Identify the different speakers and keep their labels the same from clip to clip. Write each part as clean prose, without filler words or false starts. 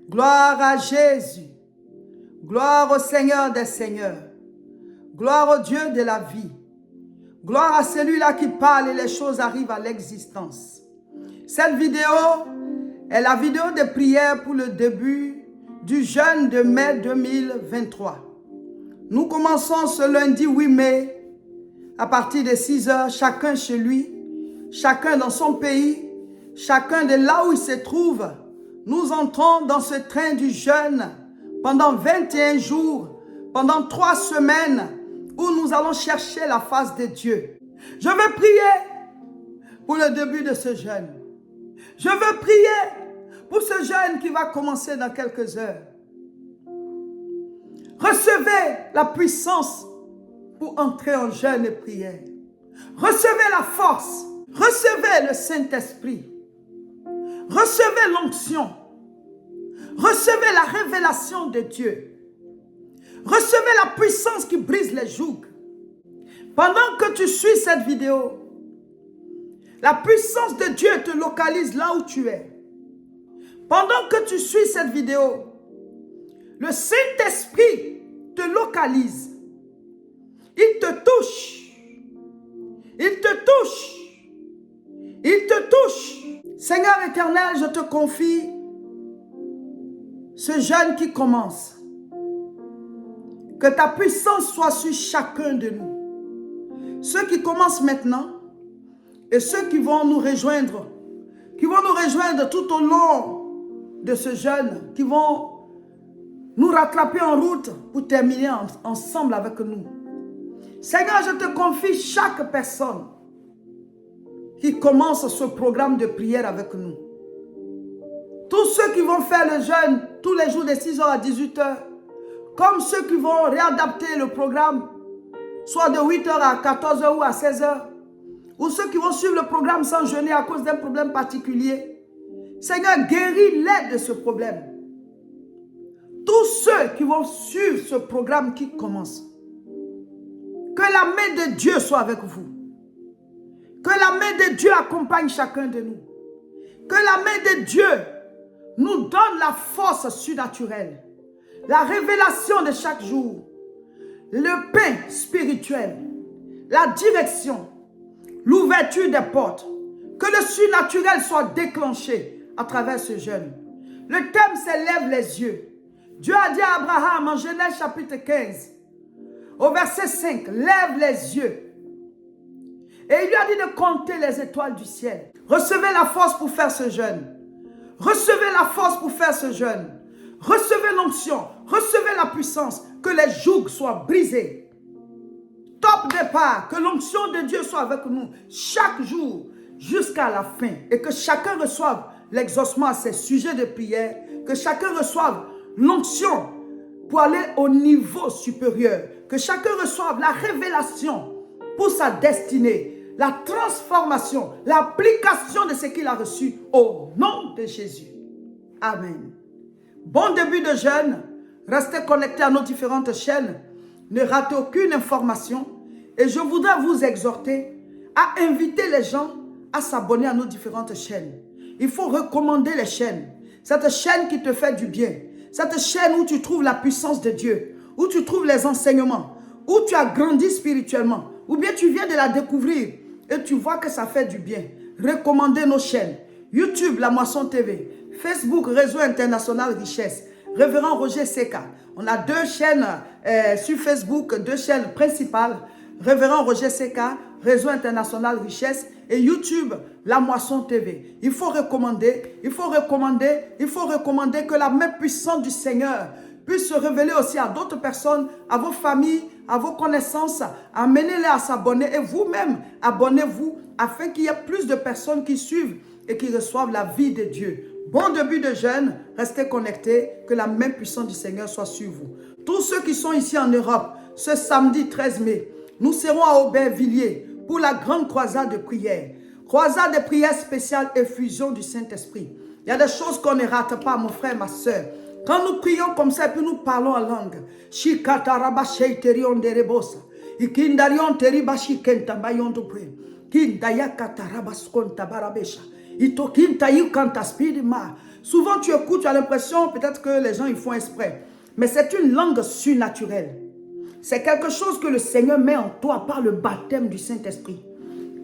Speaker 1: Gloire à Jésus. Gloire au Seigneur des Seigneurs. Gloire au Dieu de la vie. Gloire à celui-là qui parle et les choses arrivent à l'existence. Cette vidéo est la vidéo de prière pour le début du jeûne de mai 2023. Nous commençons ce lundi 8 mai à partir de 6 heures, chacun chez lui, chacun dans son pays, chacun de là où il se trouve. Nous entrons dans ce train du jeûne pendant 21 jours, pendant 3 semaines où nous allons chercher la face de Dieu. Je veux prier pour le début de ce jeûne. Je veux prier pour ce jeûne qui va commencer dans quelques heures. Recevez la puissance pour entrer en jeûne et prière. Recevez la force. Recevez le Saint-Esprit. Recevez l'onction. Recevez la révélation de Dieu. Recevez la puissance qui brise les jougs. Pendant que tu suis cette vidéo, la puissance de Dieu te localise là où tu es. Pendant que tu suis cette vidéo, le Saint-Esprit te localise. Il te touche. Il te touche. Il te touche. Seigneur éternel, je te confie ce jeûne qui commence. Que ta puissance soit sur chacun de nous. Ceux qui commencent maintenant et ceux qui vont nous rejoindre tout au long de ce jeûne, qui vont nous rattraper en route pour terminer ensemble avec nous. Seigneur, je te confie chaque personne qui commence ce programme de prière avec nous. Tous ceux qui vont faire le jeûne tous les jours de 6h à 18h, comme ceux qui vont réadapter le programme, soit de 8h à 14h ou à 16h, ou ceux qui vont suivre le programme sans jeûner à cause d'un problème particulier. Seigneur, guéris-les de ce problème. Tous ceux qui vont suivre ce programme qui commence, que la main de Dieu soit avec vous. Que la main de Dieu accompagne chacun de nous. Que la main de Dieu nous donne la force surnaturelle, la révélation de chaque jour, le pain spirituel, la direction, l'ouverture des portes. Que le surnaturel soit déclenché à travers ce jeûne. Le thème s'élève les yeux. Dieu a dit à Abraham en Genèse chapitre 15, au verset 5, lève les yeux. Et il lui a dit de compter les étoiles du ciel. Recevez la force pour faire ce jeûne. Recevez la force pour faire ce jeûne. Recevez l'onction. Recevez la puissance. Que les jougs soient brisés. Top départ. Que l'onction de Dieu soit avec nous chaque jour jusqu'à la fin. Et que chacun reçoive l'exaucement à ses sujets de prière. Que chacun reçoive l'onction pour aller au niveau supérieur. Que chacun reçoive la révélation pour sa destinée. La transformation, l'application de ce qu'il a reçu au nom de Jésus. Amen. Bon début de jeûne. Restez connectés à nos différentes chaînes. Ne ratez aucune information. Et je voudrais vous exhorter à inviter les gens à s'abonner à nos différentes chaînes. Il faut recommander les chaînes. Cette chaîne qui te fait du bien. Cette chaîne où tu trouves la puissance de Dieu. Où tu trouves les enseignements. Où tu as grandi spirituellement. Ou bien tu viens de la découvrir. Et tu vois que ça fait du bien. Recommandez nos chaînes. YouTube, La Moisson TV. Facebook, Réseau International Richesse. Révérend Roger Seka. On a 2 chaînes sur Facebook, 2 chaînes principales. Révérend Roger Seka, Réseau International Richesse. Et YouTube, La Moisson TV. Il faut recommander, il faut recommander que la main puissante du Seigneur puisse se révéler aussi à d'autres personnes, à vos familles, à vos connaissances. Amenez-les à s'abonner et vous-même, abonnez-vous afin qu'il y ait plus de personnes qui suivent et qui reçoivent la vie de Dieu. Bon début de jeûne, restez connectés, que la main puissante du Seigneur soit sur vous. Tous ceux qui sont ici en Europe, ce samedi 13 mai, nous serons à Aubervilliers pour la grande croisade de prière. Croisade de prière spéciale effusion du Saint-Esprit. Il y a des choses qu'on ne rate pas, mon frère, ma soeur. Quand nous prions comme ça et puis nous parlons en langue. Ikindarion teribashi kenta bayondo pre. Kindaya katarabaskonta barabesha. Itokinta yukanta spirima. Souvent, tu écoutes, tu as l'impression peut-être que les gens ils font exprès. Mais c'est une langue surnaturelle. C'est quelque chose que le Seigneur met en toi par le baptême du Saint-Esprit.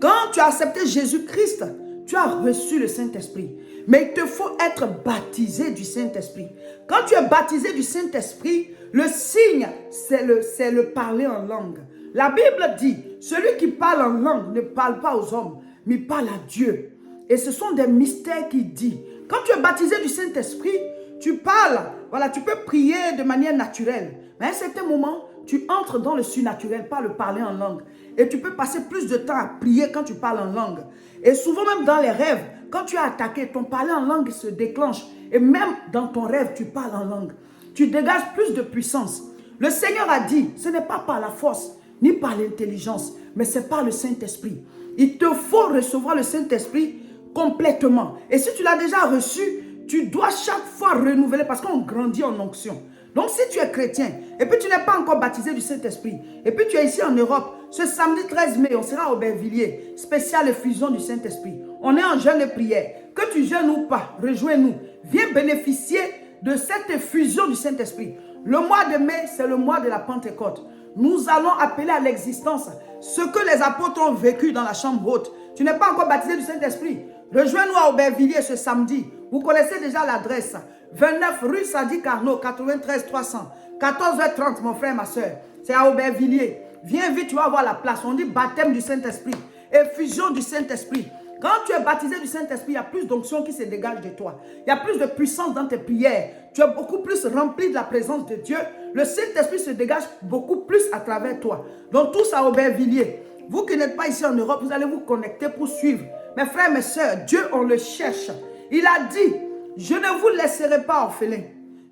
Speaker 1: Quand tu as accepté Jésus-Christ, tu as reçu le Saint-Esprit. Mais il te faut être baptisé du Saint-Esprit. Quand tu es baptisé du Saint-Esprit, le signe, c'est le parler en langue. La Bible dit, celui qui parle en langue ne parle pas aux hommes, mais parle à Dieu. Et ce sont des mystères qu'il dit. Quand tu es baptisé du Saint-Esprit, tu parles, voilà, tu peux prier de manière naturelle. Mais à un certain moment, tu entres dans le surnaturel par le parler en langue. Et tu peux passer plus de temps à prier quand tu parles en langue. Et souvent même dans les rêves, quand tu es attaqué, ton parler en langue se déclenche. Et même dans ton rêve, tu parles en langue. Tu dégages plus de puissance. Le Seigneur a dit, ce n'est pas par la force, ni par l'intelligence, mais c'est par le Saint-Esprit. Il te faut recevoir le Saint-Esprit complètement. Et si tu l'as déjà reçu, tu dois chaque fois renouveler parce qu'on grandit en onction. Donc si tu es chrétien et puis tu n'es pas encore baptisé du Saint-Esprit et puis tu es ici en Europe, ce samedi 13 mai, on sera au Aubervilliers, spécial effusion du Saint-Esprit. On est en jeûne et prière. Que tu jeûnes ou pas, rejoins-nous. Viens bénéficier de cette effusion du Saint-Esprit. Le mois de mai, c'est le mois de la Pentecôte. Nous allons appeler à l'existence ce que les apôtres ont vécu dans la chambre haute. Tu n'es pas encore baptisé du Saint-Esprit. Rejoins-nous à Aubervilliers ce samedi. Vous connaissez déjà l'adresse. 29 rue Sadi Carnot, 93 300. 14h30, mon frère, ma soeur. C'est à Aubervilliers. Viens vite, tu vas voir la place. On dit baptême du Saint-Esprit. Effusion du Saint-Esprit. Quand tu es baptisé du Saint-Esprit, il y a plus d'onction qui se dégage de toi. Il y a plus de puissance dans tes prières. Tu es beaucoup plus rempli de la présence de Dieu. Le Saint-Esprit se dégage beaucoup plus à travers toi. Donc tous à Aubervilliers. Vous qui n'êtes pas ici en Europe, vous allez vous connecter pour suivre. Mes frères, mes soeurs, Dieu, on le cherche. Il a dit, je ne vous laisserai pas orphelins.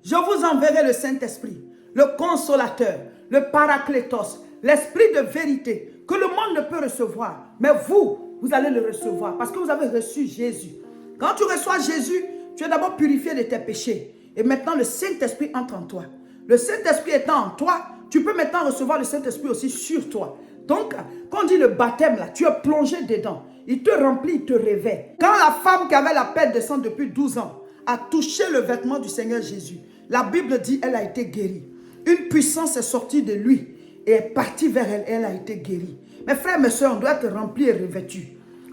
Speaker 1: Je vous enverrai le Saint-Esprit, le consolateur, le paraclétos, l'esprit de vérité que le monde ne peut recevoir. Mais vous allez le recevoir parce que vous avez reçu Jésus. Quand tu reçois Jésus, tu es d'abord purifié de tes péchés. Et maintenant, le Saint-Esprit entre en toi. Le Saint-Esprit étant en toi, tu peux maintenant recevoir le Saint-Esprit aussi sur toi. Donc, quand on dit le baptême, là, tu es plongé dedans. Il te remplit, il te réveille. Quand la femme qui avait la perte de sang depuis 12 ans a touché le vêtement du Seigneur Jésus, la Bible dit elle a été guérie. Une puissance est sortie de lui et est partie vers elle et elle a été guérie. Mes frères, mes soeurs, on doit être remplis et revêtus.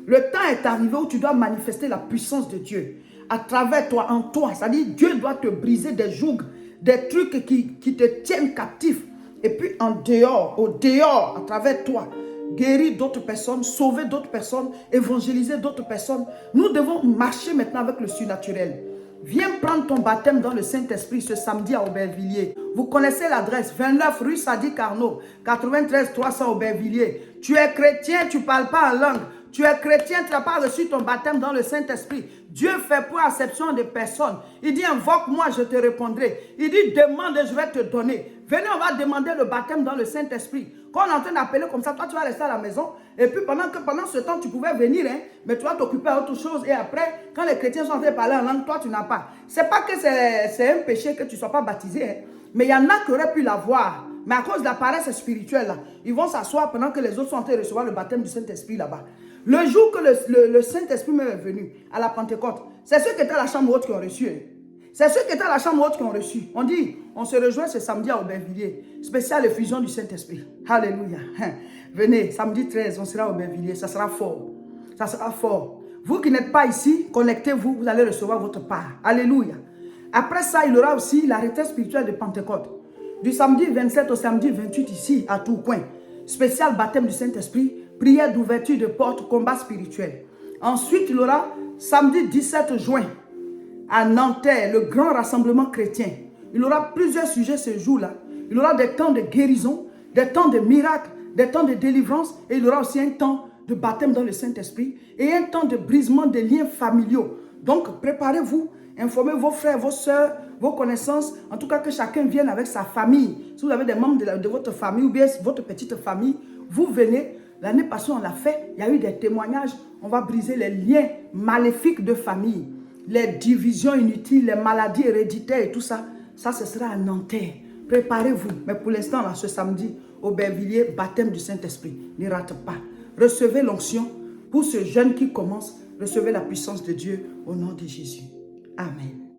Speaker 1: Le temps est arrivé où tu dois manifester la puissance de Dieu à travers toi, en toi. C'est-à-dire Dieu doit te briser des jougs, des trucs qui te tiennent captif. Et puis en dehors, au dehors, à travers toi, guérir d'autres personnes, sauver d'autres personnes, évangéliser d'autres personnes. Nous devons marcher maintenant avec le surnaturel. Viens prendre ton baptême dans le Saint-Esprit ce samedi à Aubervilliers. Vous connaissez l'adresse, 29 rue Sadi Carnot, 93 300 Aubervilliers. Tu es chrétien, tu ne parles pas en langue. Tu es chrétien, tu n'as pas reçu ton baptême dans le Saint-Esprit. Dieu fait pour acception des personnes. Il dit, invoque-moi, je te répondrai. Il dit, demande et je vais te donner. Venez, on va demander le baptême dans le Saint-Esprit. Quand on est en train d'appeler comme ça, toi, tu vas rester à la maison. Et puis, pendant ce temps, tu pouvais venir, hein, mais tu vas t'occuper à autre chose. Et après, quand les chrétiens sont en train de parler en langue, toi, tu n'as pas. Ce n'est pas que c'est un péché que tu ne sois pas baptisé. Hein, mais il y en a qui auraient pu l'avoir. Mais à cause de la paresse spirituelle, là, ils vont s'asseoir pendant que les autres sont en train de recevoir le baptême du Saint-Esprit là-bas. Le jour que le Saint-Esprit m'est venu à la Pentecôte, c'est ceux qui étaient à la chambre haute qui ont reçu. Hein. C'est ceux qui étaient à la chambre haute qui ont reçu. On dit, on se rejoint ce samedi à Aubervilliers. Spécial effusion du Saint-Esprit. Alléluia. Venez, samedi 13, on sera à Aubervilliers. Ça sera fort. Ça sera fort. Vous qui n'êtes pas ici, connectez-vous, vous allez recevoir votre part. Alléluia. Après ça, il y aura aussi la retraite spirituelle de Pentecôte. Du samedi 27 au samedi 28 ici, à Tourcoing. Spécial baptême du Saint-Esprit, prière d'ouverture de porte, combat spirituel. Ensuite, il y aura samedi 17 juin à Nanterre, le grand rassemblement chrétien. Il y aura plusieurs sujets ce jour-là. Il y aura des temps de guérison, des temps de miracles, des temps de délivrance et il y aura aussi un temps de baptême dans le Saint-Esprit et un temps de brisement des liens familiaux. Donc, préparez-vous, informez vos frères, vos soeurs, vos connaissances. En tout cas, que chacun vienne avec sa famille. Si vous avez des membres de votre famille ou bien votre petite famille, vous venez. L'année passée, on l'a fait. Il y a eu des témoignages. On va briser les liens maléfiques de famille. Les divisions inutiles, les maladies héréditaires et tout ça. Ça, ce sera à Nanterre. Préparez-vous. Mais pour l'instant, là, ce samedi, Aubervilliers, baptême du Saint-Esprit. Ne rate pas. Recevez l'onction. Pour ce jeûne qui commence, recevez la puissance de Dieu au nom de Jésus. Amen.